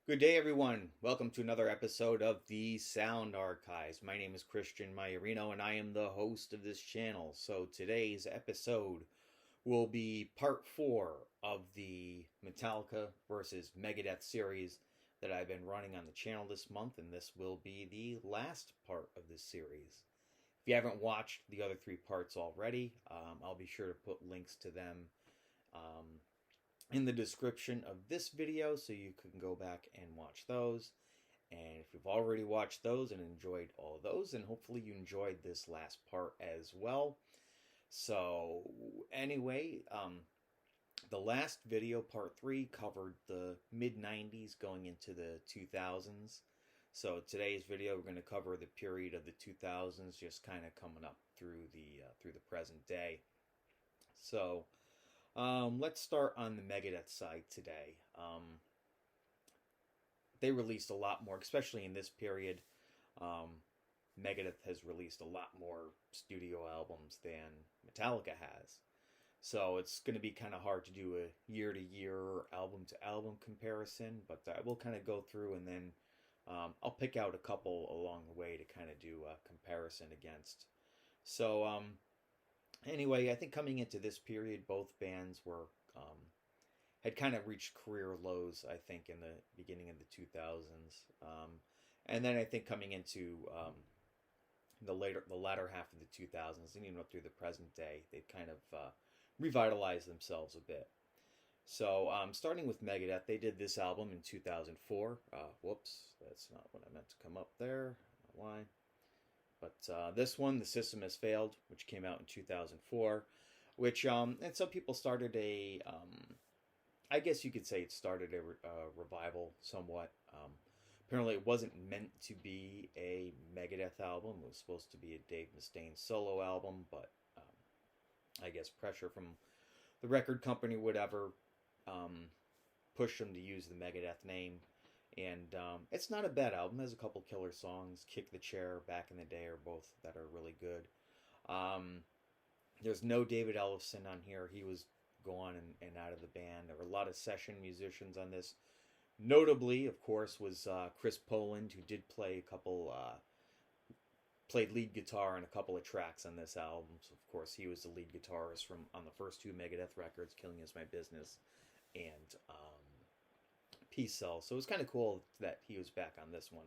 Good day, everyone. Welcome to another episode of the Sound Archives. My name is Christian Maiorino, and I am the host of this channel. So today's episode will be part 4 of the Metallica versus Megadeth series that I've been running on the channel this month, and this will be the last part of this series. If you haven't watched the other 3 parts already, I'll be sure to put links to them um, in the description of this video so you can go back and watch those. And if you've already watched those and enjoyed all of those, then hopefully you enjoyed this last part as well. So anyway, the last video, part 3, covered the mid 90s going into the 2000s. So today's video we're going to cover the period of the 2000s, just kind of coming up through the present day. So let's start on the Megadeth side today. They released a lot more, especially in this period. Um, Megadeth has released a lot more studio albums than Metallica has. So it's going to be kind of hard to do a year to year or album to album comparison, but I will kind of go through and then I'll pick out a couple along the way to kind of do a comparison against. So anyway, I think coming into this period, both bands were had kind of reached career lows. I think in the beginning of the 2000s, and then I think coming into the latter half of the 2000s, and even up through the present day, they've kind of revitalized themselves a bit. So starting with Megadeth, they did this album in 2004. Whoops, that's not what I meant to come up there. Why? But this one, The System Has Failed, which came out in 2004, which, and some people started I guess you could say it started a revival somewhat. Apparently, it wasn't meant to be a Megadeth album. It was supposed to be a Dave Mustaine solo album, but I guess pressure from the record company, whatever, pushed them to use the Megadeth name. And it's not a bad album. It has a couple killer songs. Kick the Chair, Back in the Day are both that are really good. There's no David Ellefson on here. He was gone and out of the band. There were a lot of session musicians on this. Notably, of course, was Chris Poland, who did play a couple, played lead guitar on a couple of tracks on this album. So, of course, he was the lead guitarist from on the first 2 Megadeth records, Killing Is My Business and Peace Cell. So it was kind of cool that he was back on this one.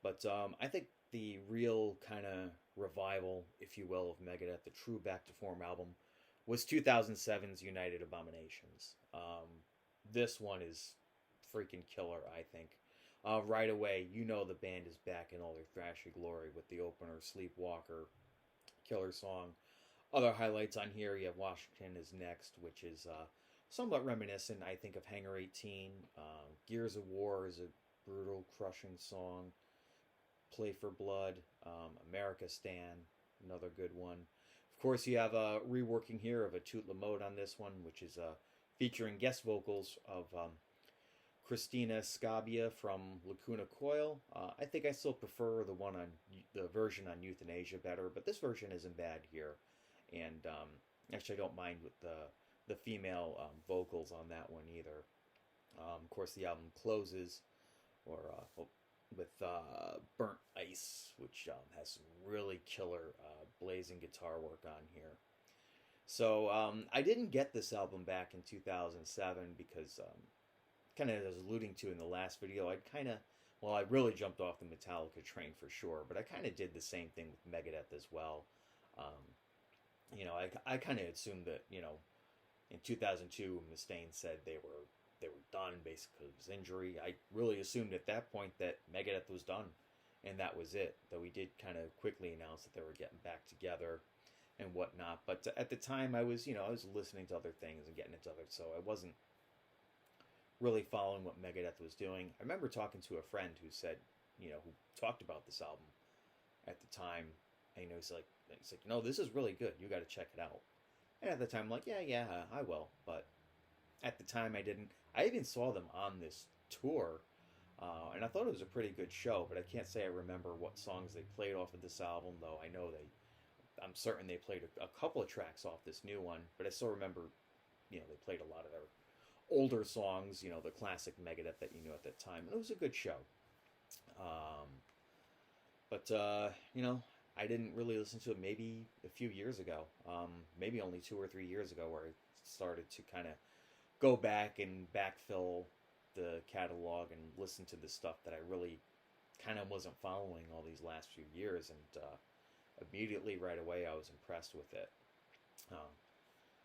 But I think the real kind of revival, if you will, of Megadeth, the true back to form album, was 2007's United Abominations. This one is freaking killer, I think. Right away, you know the band is back in all their thrashy glory with the opener, Sleepwalker, killer song. Other highlights on here, you have Washington is Next, which is somewhat reminiscent, I think, of Hangar 18. Gears of War is a brutal, crushing song. Play for Blood, America Stan, another good one. Of course, you have a reworking here of a Toot La Mode on this one, which is featuring guest vocals of Christina Scabia from Lacuna Coil. I think I still prefer the version on Euthanasia better, but this version isn't bad here. And actually, I don't mind with the female vocals on that one either. Of course, the album closes or with Burnt Ice, which has some really killer blazing guitar work on here. So I didn't get this album back in 2007 because, kind of as I was alluding to in the last video, I really jumped off the Metallica train for sure, but I kind of did the same thing with Megadeth as well. I kind of assumed that, in 2002, Mustaine said they were done basically with his injury. I really assumed at that point that Megadeth was done, and that was it. Though he did kind of quickly announce that they were getting back together and whatnot. But at the time, I was listening to other things and getting into other, so I wasn't really following what Megadeth was doing. I remember talking to a friend who said, who talked about this album at the time, and he's like, no, this is really good. You got to check it out. And at the time, I'm like, yeah, I will. But at the time, I didn't. I even saw them on this tour, and I thought it was a pretty good show. But I can't say I remember what songs they played off of this album, though. I'm certain they played a couple of tracks off this new one. But I still remember, they played a lot of their older songs, the classic Megadeth that you knew at that time. And it was a good show. Um, but I didn't really listen to it maybe a few years ago. Maybe only 2 or 3 years ago, where I started to kind of go back and backfill the catalog and listen to the stuff that I really kind of wasn't following all these last few years. And immediately, right away, I was impressed with it. Um,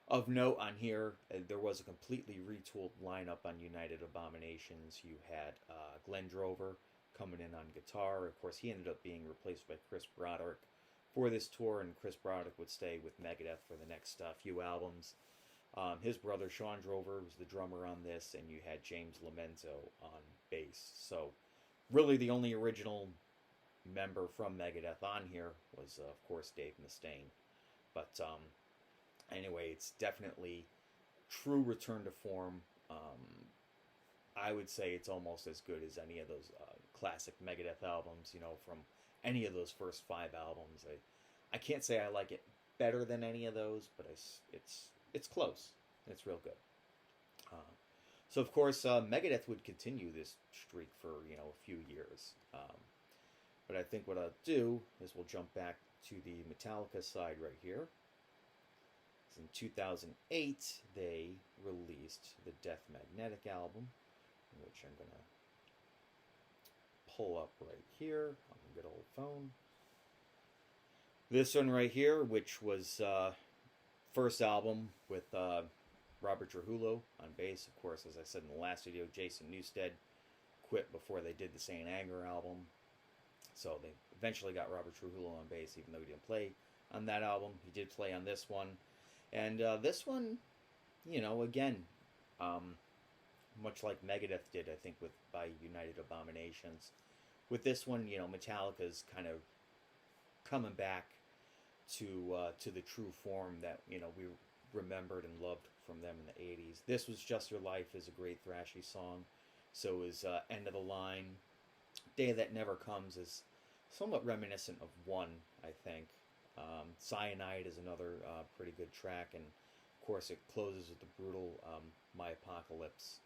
of note on here, there was a completely retooled lineup on United Abominations. You had Glenn Drover coming in on guitar. Of course, he ended up being replaced by Chris Broderick for this tour, and Chris Broderick would stay with Megadeth for the next few albums. His brother Sean Drover was the drummer on this, and you had James Lamento on bass. So, really, the only original member from Megadeth on here was, of course, Dave Mustaine. But anyway, it's definitely true return to form. I would say it's almost as good as any of those classic Megadeth albums, from any of those first 5 albums. I can't say I like it better than any of those, but it's close. It's real good. So of course, Megadeth would continue this streak for a few years. But I think what I'll do is we'll jump back to the Metallica side right here. In 2008, they released the Death Magnetic album, which I'm going to pull up right here on the good old phone. This one right here, which was first album with Robert Trujillo on bass. Of course, as I said in the last video, Jason Newsted quit before they did the Saint Anger album. So they eventually got Robert Trujillo on bass, even though he didn't play on that album. He did play on this one. And this one, again, much like Megadeth did, I think, by United Abominations. With this one, Metallica's kind of coming back to the true form that we remembered and loved from them in the 80s. This was Just Your Life is a great thrashy song. So is End of the Line. Day That Never Comes is somewhat reminiscent of One, I think. Cyanide is another pretty good track, and of course it closes with the brutal My Apocalypse.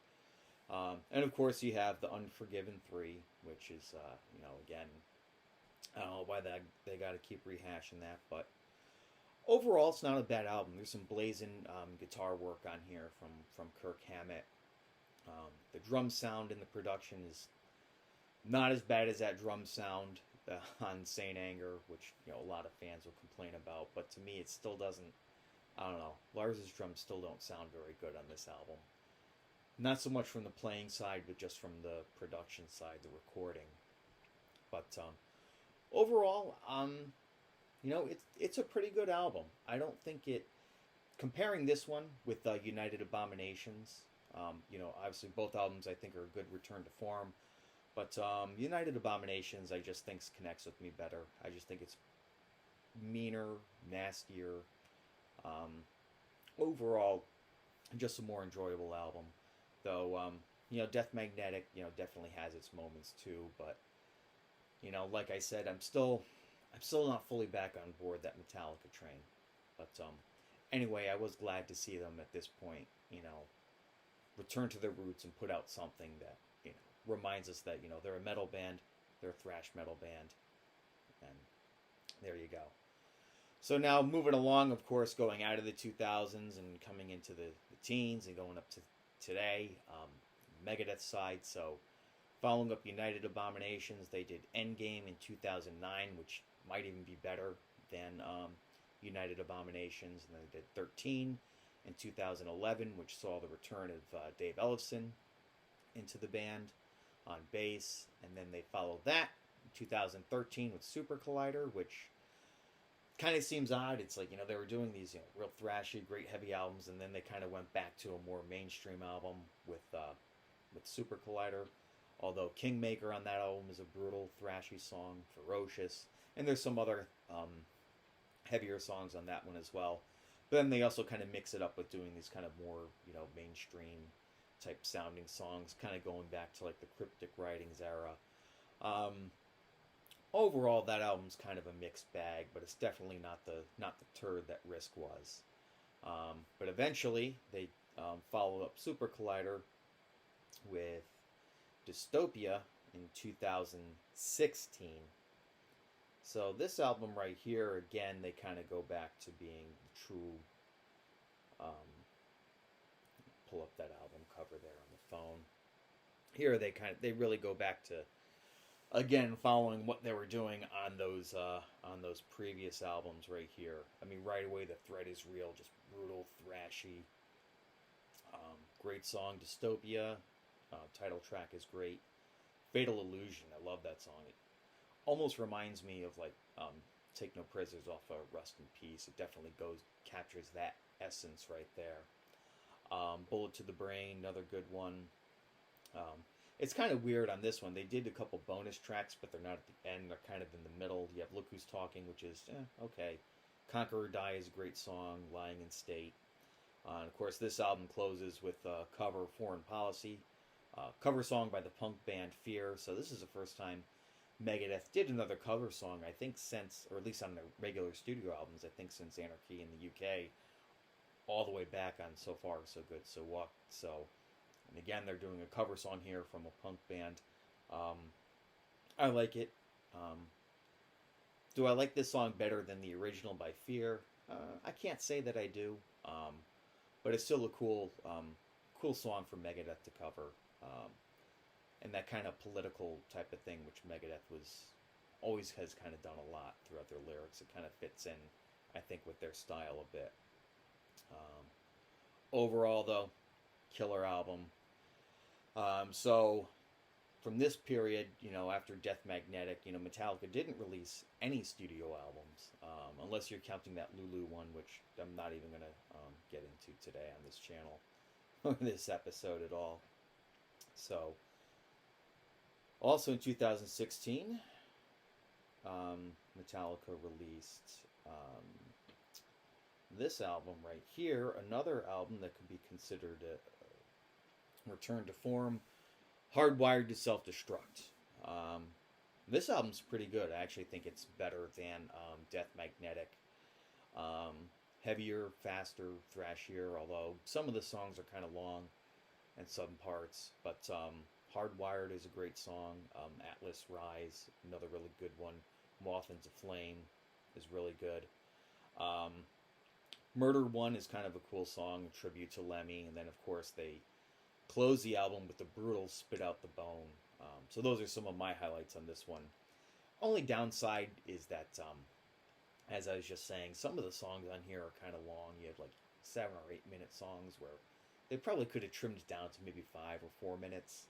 And of course you have the Unforgiven 3, which is, again, I don't know why they got to keep rehashing that, but overall it's not a bad album. There's some blazing guitar work on here from Kirk Hammett. The drum sound in the production is not as bad as that drum sound on Saint Anger, which a lot of fans will complain about, but to me it still doesn't. I don't know. Lars's drums still don't sound very good on this album. Not so much from the playing side, but just from the production side, the recording. But overall, it's a pretty good album. I don't think it. Comparing this one with United Abominations, obviously both albums I think are a good return to form. But United Abominations, I just think connects with me better. I just think it's meaner, nastier. Overall, just a more enjoyable album. Though, Death Magnetic, definitely has its moments too. But, like I said, I'm still not fully back on board that Metallica train. But anyway, I was glad to see them at this point, return to their roots and put out something that, reminds us that, they're a metal band, they're a thrash metal band, and there you go. So now moving along, of course, going out of the 2000s and coming into the teens and going up to today, Megadeth side. So following up United Abominations, they did Endgame in 2009, which might even be better than United Abominations, and then they did 13 in 2011, which saw the return of Dave Ellefson into the band on bass, and then they followed that in 2013 with Super Collider, which kind of seems odd. It's like, they were doing these real thrashy, great heavy albums, and then they kind of went back to a more mainstream album with Super Collider. Although Kingmaker on that album is a brutal, thrashy song, ferocious, and there's some other heavier songs on that one as well. But then they also kind of mix it up with doing these kind of more, mainstream type sounding songs, kind of going back to like the Cryptic Writings era. Overall, that album's kind of a mixed bag, but it's definitely not the turd that Risk was. But eventually, they followed up Super Collider with Dystopia in 2016. So this album right here, again, they kind of go back to being true. Um, Pull up that album cover there on the phone. Here they really go back to, again, following what they were doing on those previous albums right here. I mean, right away the threat is real, just brutal, thrashy. Great song, Dystopia. Title track is great. Fatal Illusion, I love that song. It almost reminds me of like Take No Prisoners off of Rust in Peace. It definitely captures that essence right there. Bullet to the Brain, another good one. It's kind of weird on this one. They did a couple bonus tracks, but they're not at the end. They're kind of in the middle. You have Look Who's Talking, which is, okay. Conquer or Die is a great song. Lying in State. And of course, this album closes with cover Foreign Policy. Cover song by the punk band Fear. So this is the first time Megadeth did another cover song, I think since, or at least on their regular studio albums, I think since Anarchy in the UK, all the way back on So Far So Good So What. So, and again, they're doing a cover song here from a punk band. I like it. Do I like this song better than the original by Fear? I can't say that I do, but it's still a cool song for Megadeth to cover. And that kind of political type of thing, which Megadeth always has kind of done a lot throughout their lyrics. It kind of fits in, I think, with their style a bit. Overall, though, killer album. So, from this period, after Death Magnetic, Metallica didn't release any studio albums, unless you're counting that Lulu one, which I'm not even going to get into today on this channel, or this episode at all. So, also in 2016, Metallica released this album right here, another album that could be considered a return to form, Hardwired to Self-Destruct. This album's pretty good. I actually think it's better than Death Magnetic. Heavier, faster, thrashier, although some of the songs are kind of long in some parts. But Hardwired is a great song. Atlas Rise, another really good one. Moth into Flame is really good. Murder One is kind of a cool song, a tribute to Lemmy. And then, of course, they close the album with the brutal Spit Out the Bone. So those are some of my highlights on this one. Only downside is that, as I was just saying, some of the songs on here are kind of long. You have like 7 or 8 minute songs where they probably could have trimmed it down to maybe 5 or 4 minutes.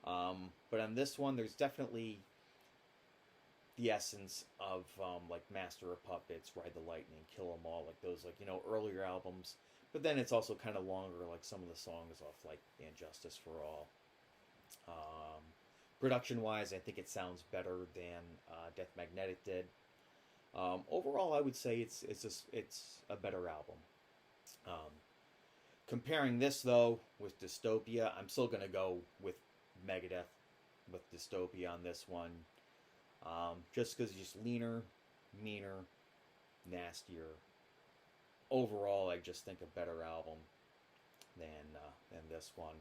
But on this one, there's definitely the essence of like Master of Puppets, Ride the Lightning, Kill 'Em All, like those earlier albums. But then it's also kind of longer, like some of the songs off like And Justice for All. Production-wise, I think it sounds better than Death Magnetic did. Overall, I would say it's a better album. Comparing this though with Dystopia, I'm still gonna go with Megadeth with Dystopia on this one. Just because it's just leaner, meaner, nastier. Overall, I just think a better album than this one.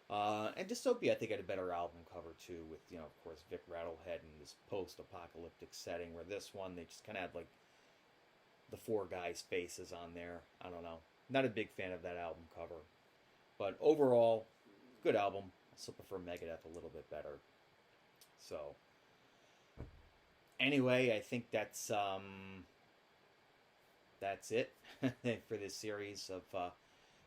And Dystopia, I think, had a better album cover too, with of course, Vic Rattlehead in this post-apocalyptic setting. Where this one, they just kind of had like the 4 guys' faces on there. I don't know. Not a big fan of that album cover, but overall, good album. I still prefer Megadeth a little bit better. So, anyway, I think that's it for this series of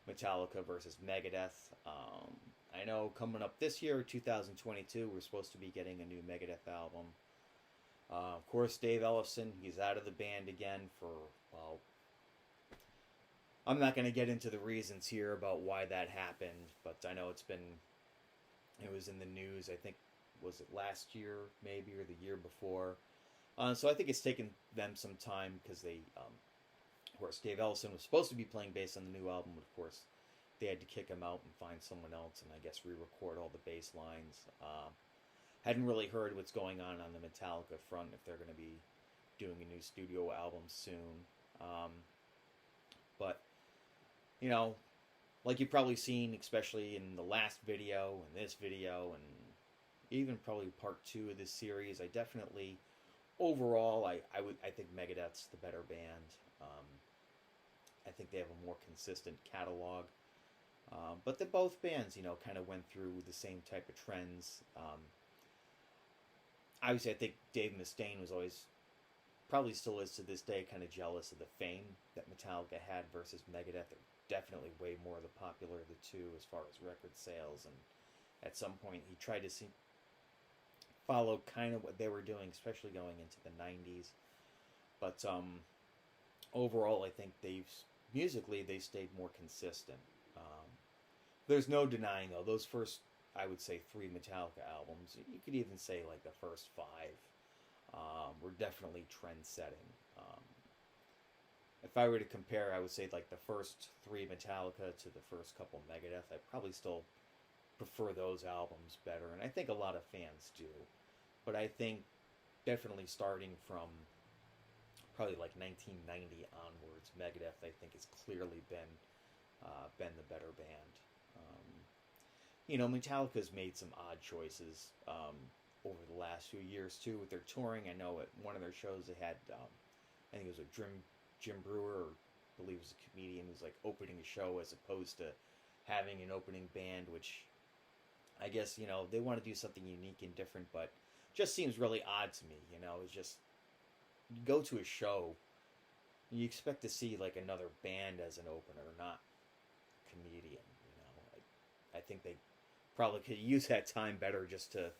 Metallica versus Megadeth. I know coming up this year, 2022, we're supposed to be getting a new Megadeth album. Of course, Dave Ellefson, he's out of the band again for, well, I'm not going to get into the reasons here about why that happened, but I know it was in the news, I think, was it last year, maybe, or the year before. So I think it's taken them some time, because they, of course, Dave Ellefson was supposed to be playing bass on the new album, but of course, they had to kick him out and find someone else, and I guess re-record all the bass lines. Hadn't really heard what's going on the Metallica front, if they're going to be doing a new studio album soon. But, like you've probably seen, especially in the last video and this video, and even probably part 2 of this series, I definitely, overall, I think Megadeth's the better band. I think they have a more consistent catalog. But the both bands, kind of went through the same type of trends. Obviously, I think Dave Mustaine was always, probably still is to this day, kind of jealous of the fame that Metallica had versus Megadeth. They're definitely way more the popular of the two as far as record sales. And at some point, he tried to follow kind of what they were doing, especially going into the 90s. But overall, I think musically, they stayed more consistent. There's no denying, though, those first, I would say, 3 Metallica albums, you could even say like the first 5, were definitely trend-setting. If I were to compare, I would say like the first 3 Metallica to the first couple Megadeth, I probably still prefer those albums better, and I think a lot of fans do. But I think definitely starting from probably like 1990 onwards, Megadeth, I think, has clearly been the better band. Metallica's made some odd choices over the last few years too with their touring. I know at one of their shows they had, I think it was a Jim Brewer, or I believe it was a comedian, who was like opening a show as opposed to having an opening band, which I guess they want to do something unique and different, but just seems really odd to me. It's just, you go to a show, you expect to see like another band as an opener, not comedian. I think they probably could use that time better just to,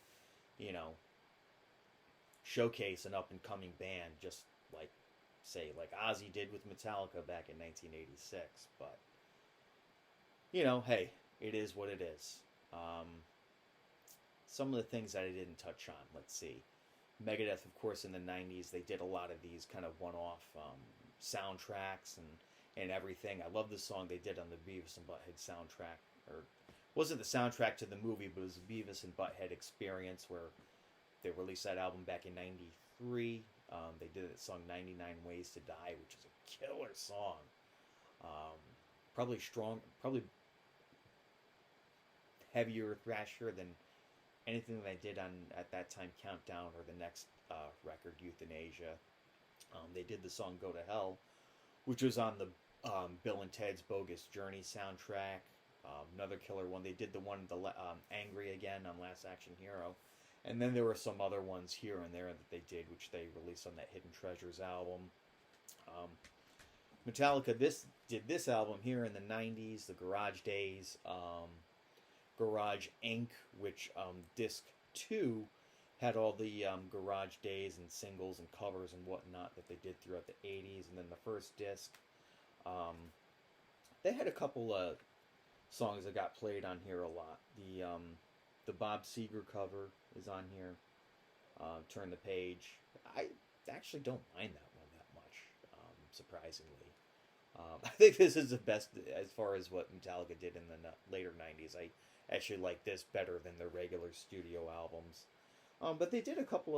showcase an up and coming band, just like say like Ozzy did with Metallica back in 1986. But hey, it is what it is. Some of the things that I didn't touch on, let's see. Megadeth, of course, in the 90s, they did a lot of these kind of one-off soundtracks and everything. I love the song they did on the Beavis and Butthead soundtrack. Or wasn't the soundtrack to the movie, but it was the Beavis and Butthead Experience, where they released that album back in 93. They did that song 99 Ways to Die, which is a killer song. Probably heavier thrasher than anything that I did on, at that time, Countdown, or the next record, Euthanasia. They did the song Go to Hell, which was on the Bill and Ted's Bogus Journey soundtrack. Another killer one. They did the one, Angry Again, on Last Action Hero. And then there were some other ones here and there that they did, which they released on that Hidden Treasures album. Metallica did this album here in the 90s, the Garage Days, Garage Inc., which disc 2 had all the Garage Days and singles and covers and whatnot that they did throughout the 80s. And then the first disc, they had a couple of songs that got played on here a lot. The Bob Seger cover is on here. Turn the Page. I actually don't mind that one that much, surprisingly. I think this is the best as far as what Metallica did in the later 90s. I actually like this better than their regular studio albums. But they did a couple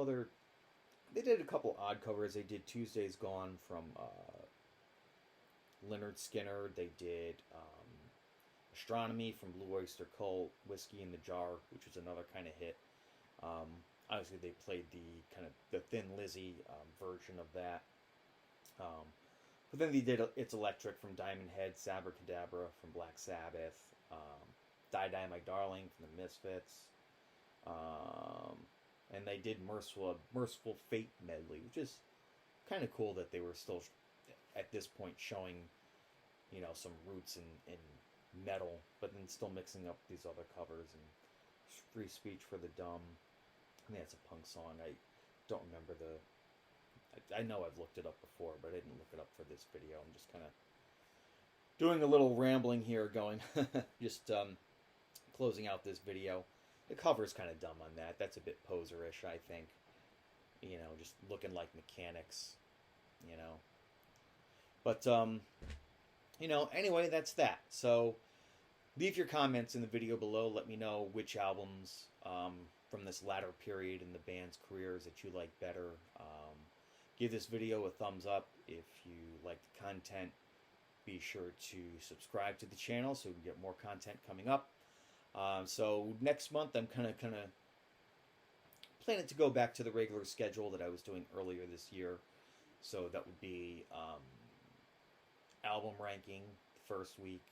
odd covers. They did Tuesday's Gone from Lynyrd Skynyrd. They did Astronomy from Blue Oyster Cult, Whiskey in the Jar, which was another kind of hit. Obviously, they played the Thin Lizzy version of that. But then they did It's Electric from Diamond Head, Sabracadabra from Black Sabbath, Die Die My Darling from the Misfits, and they did Merciful Fate medley, which is kind of cool that they were still at this point showing some roots in metal, but then still mixing up these other covers. And Free Speech for the Dumb, I think that's a punk song. I don't remember I know I've looked it up before, but I didn't look it up for this video. I'm just kind of doing a little rambling here, going just closing out this video. The cover's kind of dumb on that. That's a bit poserish, I think. Just looking like Mechanics, But anyway, that's that. So leave your comments in the video below. Let me know which albums from this latter period in the band's careers that you like better. Give this video a thumbs up if you like the content. be sure to subscribe to the channel so we can get more content coming up. So next month I'm kind of planning to go back to the regular schedule that I was doing earlier this year. So that would be album ranking the first week,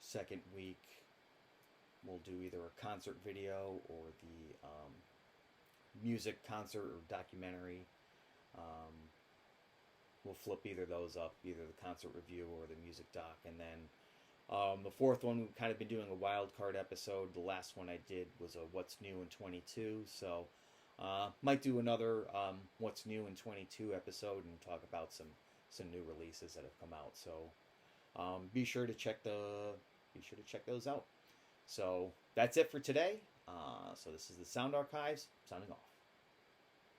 second week we'll do either a concert video or the music concert or documentary. We'll flip either of those up, either the concert review or the music doc. And then the fourth one, we've kind of been doing a wild card episode. The last one I did was a What's New in 22. So might do another What's New in 22 episode and talk about some new releases that have come out. So be sure to check those out. So that's it for today. So this is the Sound Archives, signing off.